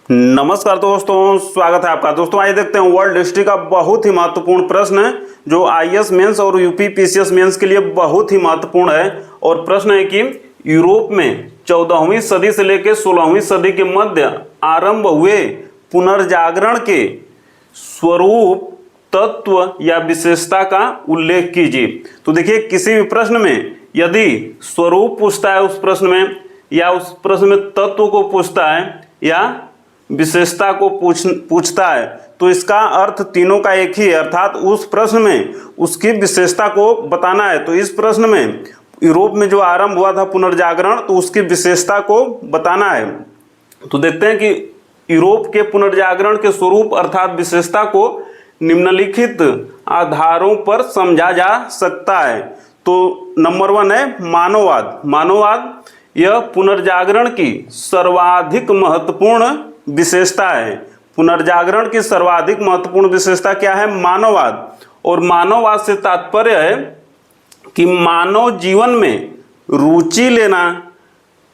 नमस्कार दोस्तों, स्वागत है आपका। दोस्तों आइए देखते हैं वर्ल्ड हिस्ट्री का बहुत ही महत्वपूर्ण प्रश्न है जो आईएएस मेंस और यूपी पीसीएस मेंस के लिए बहुत ही महत्वपूर्ण है। और प्रश्न है कि यूरोप में 14वीं सदी से लेकर 16वीं सदी के मध्य आरंभ हुए पुनर्जागरण के स्वरूप, तत्व या विशेषता का उल्लेख कीजिए। तो देखिए, किसी भी प्रश्न में यदि स्वरूप पूछता है उस प्रश्न में, या उस प्रश्न में तत्व को पूछता है या विशेषता को पूछता है, तो इसका अर्थ तीनों का एक ही है, अर्थात उस प्रश्न में उसकी विशेषता को बताना है। तो इस प्रश्न में यूरोप में जो आरंभ हुआ था पुनर्जागरण, तो उसकी विशेषता को बताना है। तो देखते हैं कि यूरोप के पुनर्जागरण के स्वरूप अर्थात विशेषता को निम्नलिखित आधारों पर समझा जा सकता है। तो नंबर 1 है मानववाद। मानववाद यह पुनर्जागरण की सर्वाधिक महत्वपूर्ण विशेषता है। पुनर्जागरण की सर्वाधिक महत्वपूर्ण विशेषता क्या है? मानववाद। और मानववाद से तात्पर्य है कि मानव जीवन में रुचि लेना,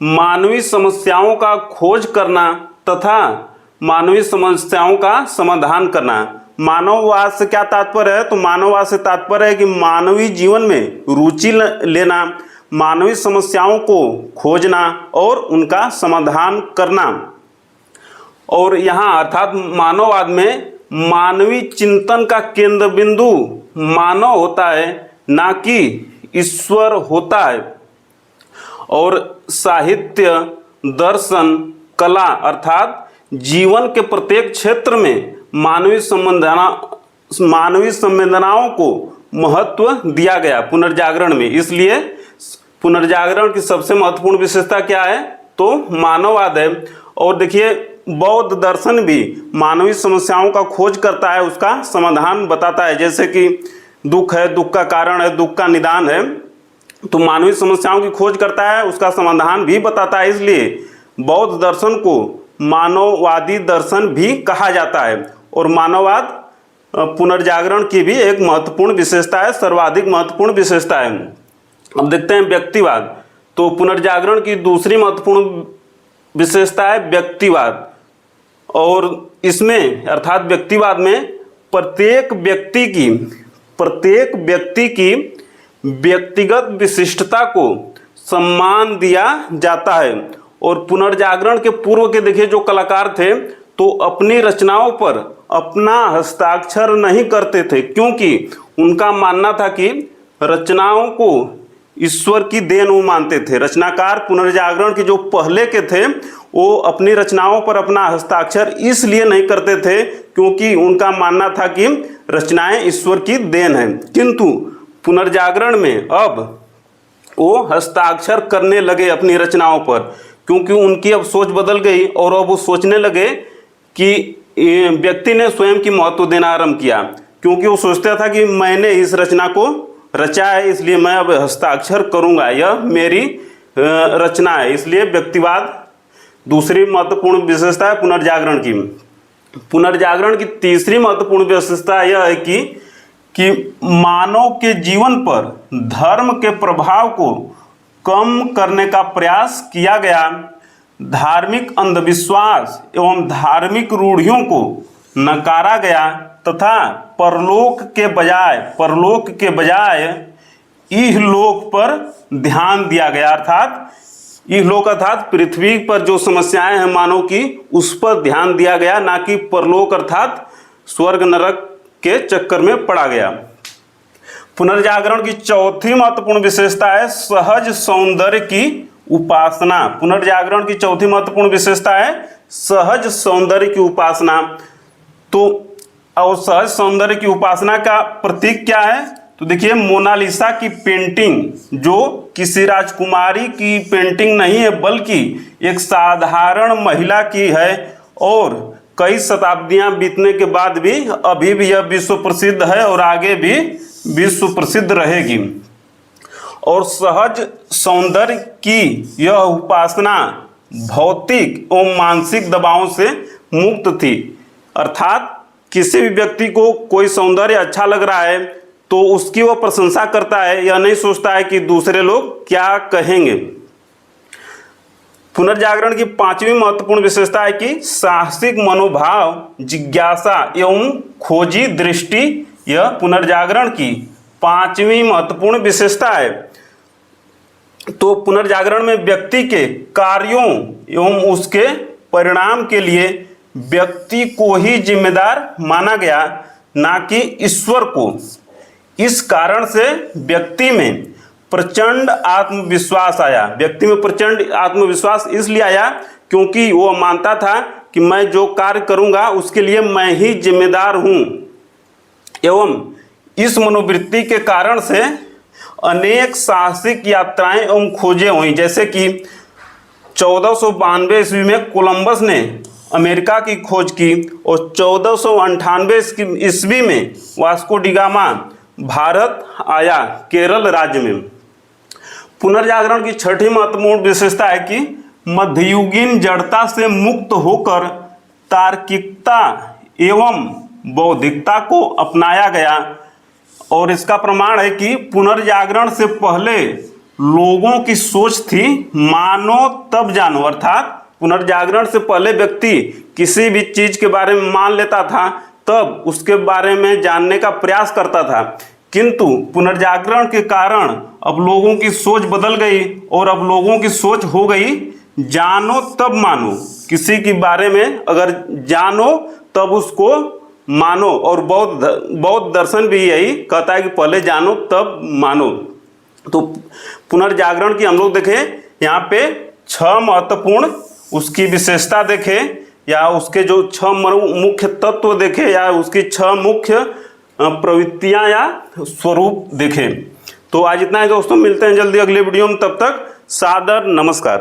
मानवीय समस्याओं का खोज करना तथा मानवीय समस्याओं का समाधान करना। मानववाद से क्या तात्पर्य है? तो मानववाद से तात्पर्य है कि मानवीय जीवन में रुचि लेना, मानवीय समस्याओं को खोजना और उनका समाधान करना। और यहाँ अर्थात मानववाद में मानवीय चिंतन का केंद्र बिंदु मानव होता है, ना कि ईश्वर होता है। और साहित्य, दर्शन, कला अर्थात जीवन के प्रत्येक क्षेत्र में मानवीय संवेदनाओं को महत्व दिया गया पुनर्जागरण में। इसलिए पुनर्जागरण की सबसे महत्वपूर्ण विशेषता क्या है? तो मानववाद है। और देखिए, बौद्ध दर्शन भी मानवीय समस्याओं का खोज करता है, उसका समाधान बताता है। जैसे कि दुख है, दुख का कारण है, दुख का निदान है, तो मानवीय समस्याओं की खोज करता है, उसका समाधान भी बताता है। इसलिए बौद्ध दर्शन को मानववादी दर्शन भी कहा जाता है। और मानववाद पुनर्जागरण की भी एक महत्वपूर्ण विशेषता है, सर्वाधिक महत्वपूर्ण विशेषता है। अब देखते हैं व्यक्तिवाद। तो पुनर्जागरण की दूसरी महत्वपूर्ण विशेषता है व्यक्तिवाद। और इसमें अर्थात व्यक्तिवाद में प्रत्येक व्यक्ति की व्यक्तिगत विशिष्टता को सम्मान दिया जाता है। और पुनर्जागरण के पूर्व के देखिए जो कलाकार थे, तो अपनी रचनाओं पर अपना हस्ताक्षर नहीं करते थे, क्योंकि उनका मानना था कि रचनाओं को ईश्वर की देन वो मानते थे। रचनाकार पुनर्जागरण के जो पहले के थे, वो अपनी रचनाओं पर अपना हस्ताक्षर इसलिए नहीं करते थे क्योंकि उनका मानना था कि रचनाएं ईश्वर की देन है। किंतु पुनर्जागरण में अब वो हस्ताक्षर करने लगे अपनी रचनाओं पर, क्योंकि उनकी अब सोच बदल गई और अब वो सोचने लगे कि व्यक्ति ने स्वयं की महत्व देना आरंभ किया। क्योंकि वो सोचता था कि मैंने इस रचना को रचा है, इसलिए मैं अब हस्ताक्षर करूंगा, यह मेरी रचना है। इसलिए व्यक्तिवाद दूसरी महत्वपूर्ण विशेषता है पुनर्जागरण की। पुनर्जागरण की तीसरी महत्वपूर्ण विशेषता यह है कि मानव के जीवन पर धर्म के प्रभाव को कम करने का प्रयास किया गया। धार्मिक अंधविश्वास एवं धार्मिक रूढ़ियों को नकारा गया तथा परलोक के बजाय इहलोक पर ध्यान दिया गया। अर्थात इहलोक अर्थात पृथ्वी पर जो समस्याएं हैं मानव की, उस पर ध्यान दिया गया, ना कि परलोक अर्थात स्वर्ग नरक के चक्कर में पड़ा गया। पुनर्जागरण की चौथी महत्वपूर्ण विशेषता है सहज सौंदर्य की उपासना। पुनर्जागरण की चौथी महत्वपूर्ण विशेषता है सहज सौंदर्य की उपासना। तो और सहज सौंदर्य की उपासना का प्रतीक क्या है? तो देखिए, मोनालिसा की पेंटिंग जो किसी राजकुमारी की पेंटिंग नहीं है, बल्कि एक साधारण महिला की है, और कई शताब्दियां बीतने के बाद भी अभी भी यह विश्व प्रसिद्ध है और आगे भी विश्व प्रसिद्ध रहेगी। और सहज सौंदर्य की यह उपासना भौतिक और मानसिक दबावों से मुक्त थी। अर्थात किसी भी व्यक्ति को कोई सौंदर्य अच्छा लग रहा है तो उसकी वो प्रशंसा करता है, यह नहीं सोचता है कि दूसरे लोग क्या कहेंगे। पुनर्जागरण की पांचवी महत्वपूर्ण विशेषता है कि साहसिक मनोभाव, जिज्ञासा एवं खोजी दृष्टि यह पुनर्जागरण की पांचवी महत्वपूर्ण विशेषता है। तो पुनर्जागरण में व्यक्ति के कार्यों एवं उसके परिणाम के लिए व्यक्ति को ही जिम्मेदार माना गया, ना कि ईश्वर को। इस कारण से व्यक्ति में प्रचंड आत्मविश्वास आया। व्यक्ति में प्रचंड आत्मविश्वास इसलिए आया क्योंकि वो मानता था कि मैं जो कार्य करूंगा उसके लिए मैं ही जिम्मेदार हूं। एवं इस मनोवृत्ति के कारण से अनेक साहसिक यात्राएं एवं खोजें हुई, जैसे कि 1492 ईस्वी में कोलंबस ने अमेरिका की खोज की और 1498 ईस्वी में वास्को डी गामा भारत आया, केरल राज्य में। पुनर्जागरण की छठी महत्वपूर्ण विशेषता है कि मध्ययुगीन जड़ता से मुक्त होकर तार्किकता एवं बौद्धिकता को अपनाया गया। और इसका प्रमाण है कि पुनर्जागरण से पहले लोगों की सोच थी मानो तब जानो, अर्थात पुनर्जागरण से पहले व्यक्ति किसी भी चीज के बारे में मान लेता था, तब उसके बारे में जानने का प्रयास करता था। किंतु पुनर्जागरण के कारण अब लोगों की सोच बदल गई और अब लोगों की सोच हो गई जानो तब मानो। किसी के बारे में अगर जानो तब उसको मानो। और बौद्ध दर्शन भी यही कहता है कि पहले जानो तब मानो। तो पुनर्जागरण की हम लोग देखें यहाँ पे 6 महत्वपूर्ण उसकी विशेषता देखें, या उसके जो 6 मुख्य तत्व देखें, या उसकी 6 मुख्य प्रवृत्तियां या स्वरूप देखें। तो आज इतना है दोस्तों, मिलते हैं जल्दी अगले वीडियो में। तब तक सादर नमस्कार।